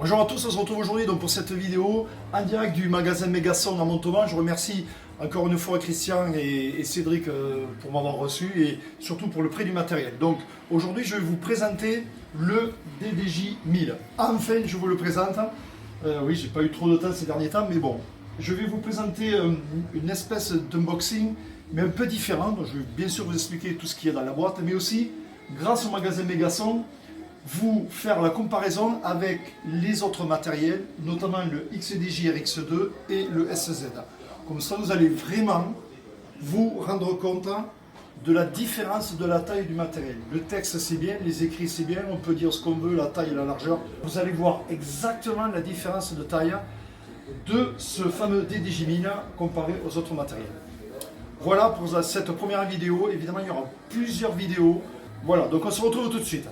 Bonjour à tous, on se retrouve aujourd'hui donc pour cette vidéo en direct du magasin Megason à Montauban. Je remercie encore une fois Christian et Cédric pour m'avoir reçu et surtout pour le prix du matériel. Donc aujourd'hui je vais vous présenter le DDJ 1000. Enfin je vous le présente. Oui, j'ai pas eu trop de temps ces derniers temps, mais bon, je vais vous présenter une espèce d'unboxing mais un peu différent. Donc, je vais bien sûr vous expliquer tout ce qu'il y a dans la boîte, mais aussi grâce au magasin Megason, vous faire la comparaison avec les autres matériels, notamment le XDJ RX2 et le SZ. Comme ça, vous allez vraiment vous rendre compte de la différence de la taille du matériel. Le texte, c'est bien, les écrits, c'est bien, on peut dire ce qu'on veut, la taille et la largeur. Vous allez voir exactement la différence de taille de ce fameux DDJ 1000 comparé aux autres matériels. Voilà pour cette première vidéo. Évidemment, il y aura plusieurs vidéos. Voilà, donc on se retrouve tout de suite.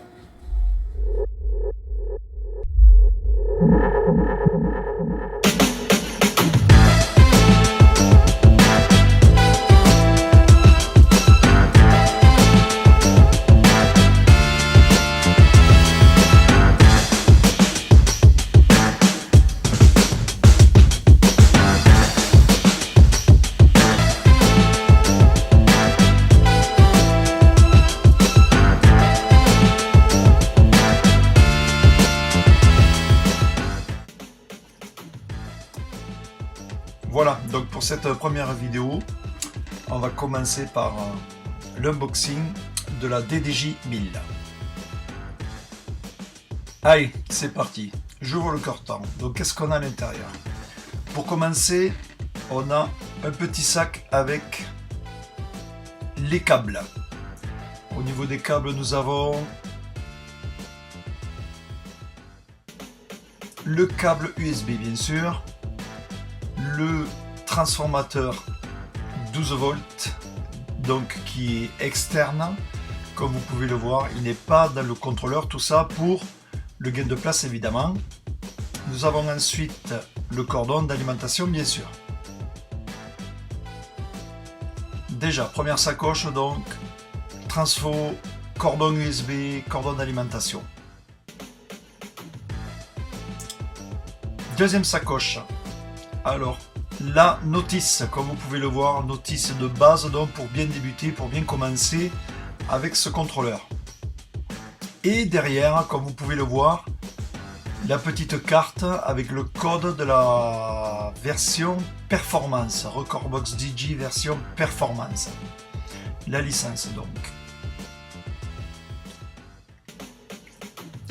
Voilà, donc pour cette première vidéo, on va commencer par l'unboxing de la DDJ 1000. Allez, c'est parti. J'ouvre le carton. Donc qu'est-ce qu'on a à l'intérieur? Pour commencer, on a un petit sac avec les câbles. Au niveau des câbles, nous avons le câble USB bien sûr, le transformateur 12 volts donc qui est externe, comme vous pouvez le voir, il n'est pas dans le contrôleur, tout ça pour le gain de place évidemment. Nous avons ensuite le cordon d'alimentation bien sûr. Déjà première sacoche, donc transfo, cordon USB, cordon d'alimentation. Deuxième sacoche, alors la notice, comme vous pouvez le voir, notice de base donc pour bien débuter, pour bien commencer avec ce contrôleur. Et derrière, comme vous pouvez le voir, la petite carte avec le code de la version performance, Recordbox DJ version performance, la licence donc.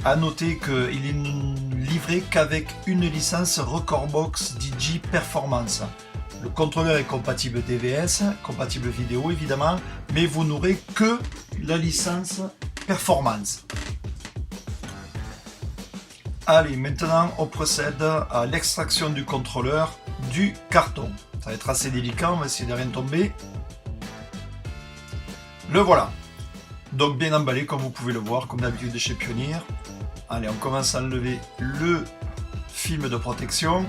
A noter qu'il est livré qu'avec une licence Recordbox DJ Performance. Le contrôleur est compatible DVS, compatible vidéo évidemment, mais vous n'aurez que la licence Performance. Allez, maintenant on procède à l'extraction du contrôleur du carton. Ça va être assez délicat, on va essayer de rien tomber. Le voilà. Donc bien emballé comme vous pouvez le voir, comme d'habitude chez Pioneer. Allez, on commence à enlever le film de protection.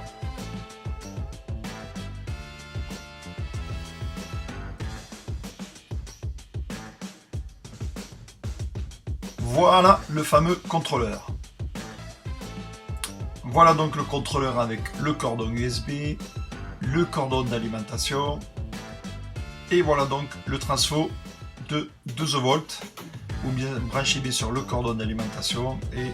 Voilà le fameux contrôleur. Voilà donc le contrôleur avec le cordon USB, le cordon d'alimentation. Et voilà donc le transfo de 12 volts. Vous branchez bien sûr le cordon d'alimentation et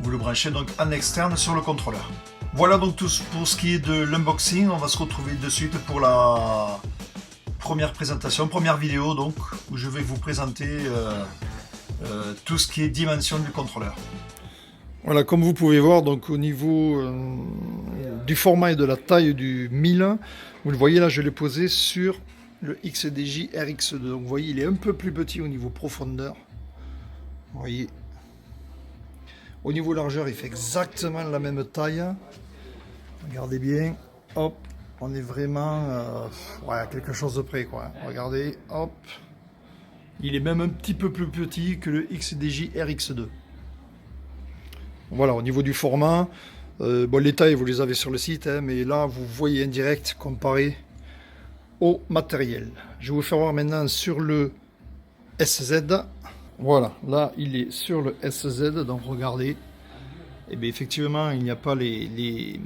vous le branchez donc en externe sur le contrôleur. Voilà donc tout pour ce qui est de l'unboxing. On va se retrouver de suite pour la première présentation, première vidéo donc où je vais vous présenter tout ce qui est dimension du contrôleur. Voilà, comme vous pouvez voir, donc au niveau du format et de la taille du 1000, vous le voyez là, je l'ai posé sur le XDJ RX2. Donc vous voyez, il est un peu plus petit au niveau profondeur. Vous voyez. Au niveau largeur, il fait exactement la même taille. Regardez bien. Hop, on est vraiment ouais, quelque chose de près, quoi. Regardez, hop. Il est même un petit peu plus petit que le XDJ RX2. Voilà, au niveau du format, bon, les tailles, vous les avez sur le site, hein, mais là, vous voyez en direct comparé au matériel. Je vais vous faire voir maintenant sur le SZ. Voilà, là il est sur le SZ, donc regardez. Et bien effectivement, il n'y a pas les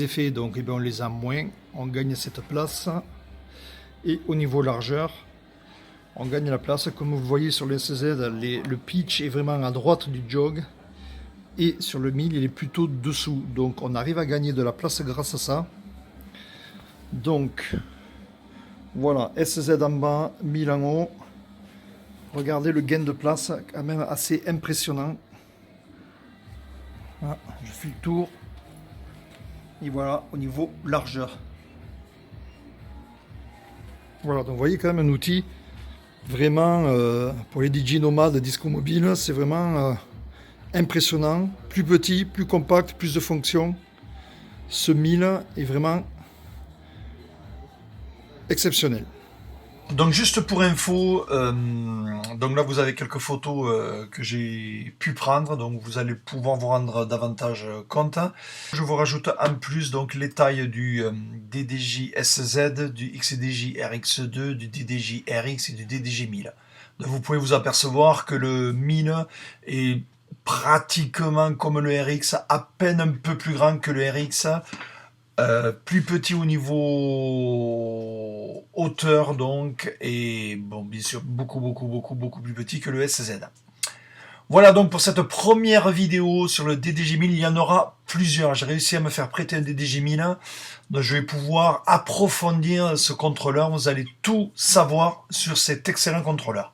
effets, donc eh bien, on les a moins. On gagne cette place. Et au niveau largeur, on gagne la place. Comme vous voyez sur le SZ, le pitch est vraiment à droite du jog. Et sur le 1000, il est plutôt dessous. Donc on arrive à gagner de la place grâce à ça. Donc voilà, SZ en bas, 1000 en haut. Regardez le gain de place, quand même assez impressionnant. Voilà, je fais le tour. Et voilà, au niveau largeur. Voilà, donc vous voyez quand même un outil vraiment pour les DJ nomades disco mobile, c'est vraiment impressionnant. Plus petit, plus compact, plus de fonctions. Ce 1000 est vraiment exceptionnel. Donc juste pour info, donc là vous avez quelques photos que j'ai pu prendre, donc vous allez pouvoir vous rendre davantage compte. Je vous rajoute en plus donc les tailles du DDJ SZ, du XDJ RX2, du DDJ RX et du DDJ 1000. Donc vous pouvez vous apercevoir que le 1000 est pratiquement comme le RX, à peine un peu plus grand que le RX. Plus petit au niveau hauteur donc, et bon bien sûr beaucoup plus petit que le SZ. Voilà donc pour cette première vidéo sur le DDJ 1000, il y en aura plusieurs. J'ai réussi à me faire prêter un DDJ 1000, donc je vais pouvoir approfondir ce contrôleur. Vous allez tout savoir sur cet excellent contrôleur.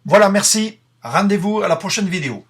Voilà, merci, rendez-vous à la prochaine vidéo.